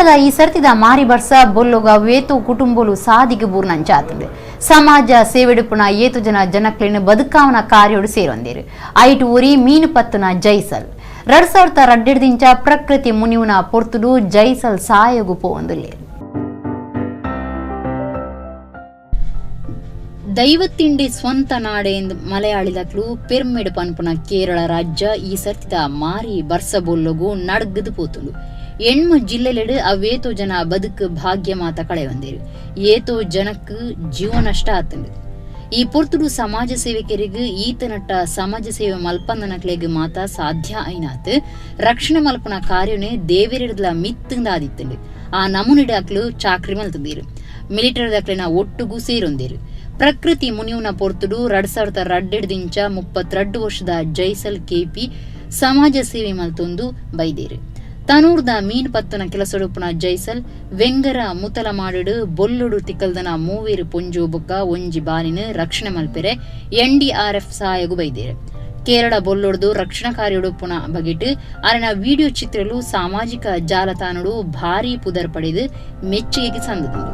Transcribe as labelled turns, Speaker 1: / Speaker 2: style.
Speaker 1: ಕೇರಳದ ಈ ಸರ್ತಿದ ಮಾರಿ ಬರ್ಸ ಬೊಲ್ಲೊಗ ವೇತು ಕುಟುಂಬಲು ಸಾದಿಗೆ ಬೂರ್ನಂಚಾತಂದೆ ಸಮಾಜ ಸೇವೆಡುಪುನ ಏತು ಜನಕ್ಲೆನ ಬದುಕಾವನ ಕಾರ್ಯೋಡು ಸೇರೊಂದೇರು ಐಟು ಊರಿ ಮೀನು ಪತ್ತುನ ಜೈಸಲ್ 2002 ಪ್ರಕೃತಿ ಮುನಿಯುನ ಪೊರ್ತುಡು ಜೈಸಲ್ ಸಾಯಗು ಪೋವಂದುಲ್ಲೇರು ದೈವತ್ತಿಂಡಿ ಸ್ವಂತ ನಾಡೆ ಎಂದು ಮಲಯಾಳಿದಕ್ಲು ಪೆರ್ಮೆಡು ಪನ್ಪುನ ಕೇರಳ ರಾಜ್ಯ ಈ ಸರ್ತಿದ ಮಾರಿ ಬರ್ಸಬೊಲ್ಲೊಗು ನಡ್ಗದು ಪೋತುಂಡು ಎಣ್ಮ ಜಿಲ್ಲೆಲೆಡು ಅವೇತೋ ಜನ ಬದುಕು ಭಾಗ್ಯ ಮಾತ ಕಳೆಯೊಂದೇರು ಏತೋ ಜನಕ್ಕೆ ಜೀವ ನಷ್ಟ ಆತಂಡು ಈ ಪೊರ್ತುಡು ಸಮಾಜ ಸೇವಕರಿಗೆ ಈತನಟ್ಟ ಸಮಾಜ ಸೇವೆ ಮಲ್ಪಂದನಕ್ಲೆಗ್ ಮಾತ ಸಾಧ್ಯ ಐನಾತ್ ರಕ್ಷಣೆ ಮಲ್ಪನ ಕಾರ್ಯನೆ ದೇವೇರಿಡಲ ಮಿತ್ತಂದಾದಿತ್ತಂಡು ಆ ನಮೂನಿಡಾಕ್ಲು ಚಾಕ್ರಿ ಮಲ್ತಂದೇರು ಮಿಲಿಟರಿದಕ್ಲೆನ ಒಟ್ಟುಗೂ ಸೇರೊಂದೇರು ಪ್ರಕೃತಿ ಮುನಿಯುನ ಪೊರ್ತುಡು 2002 32 ವರ್ಷದ ಜೈಸಲ್ ಕೆಪಿ ಸಮಾಜ ಸೇವೆ ಮಲ್ತೊಂದು ಬೈದೇರು ತನೂರ್ದ ಮೀನ್ ಪತ್ತನ ಕೆಲಸೊಡುಪುನ ಜೈಸಲ್ ವೆಂಗರ ಮುತಲ ಮಾಡುಡು ಬೊಲ್ಲುಡು ತಿಕ್ಕಲ್ದನ ಮೂವೇರು ಪೊಂಜು ಬೊಕ್ಕ ಒಂಜಿ ಬಾಲಿನ ರಕ್ಷಣೆ ಮಲ್ಪೆರೆ NDRF ಸಹಾಯಗು ಬೈದೇರು ಕೇರಳ ಬೊಲ್ಲೊಡ್ದು ರಕ್ಷಣಾ ಕಾರ್ಯೊಡುಪುನ ಬಗೆಟ್ ಅರನ ವಿಡಿಯೋ ಚಿತ್ರಲು ಸಾಮಾಜಿಕ ಜಾಲತಾಣಡು ಭಾರಿ ಪುದರ್ ಪಡೆದು ಮೆಚ್ಚುಗೆಗೆ ಸಂದದುಂಡು.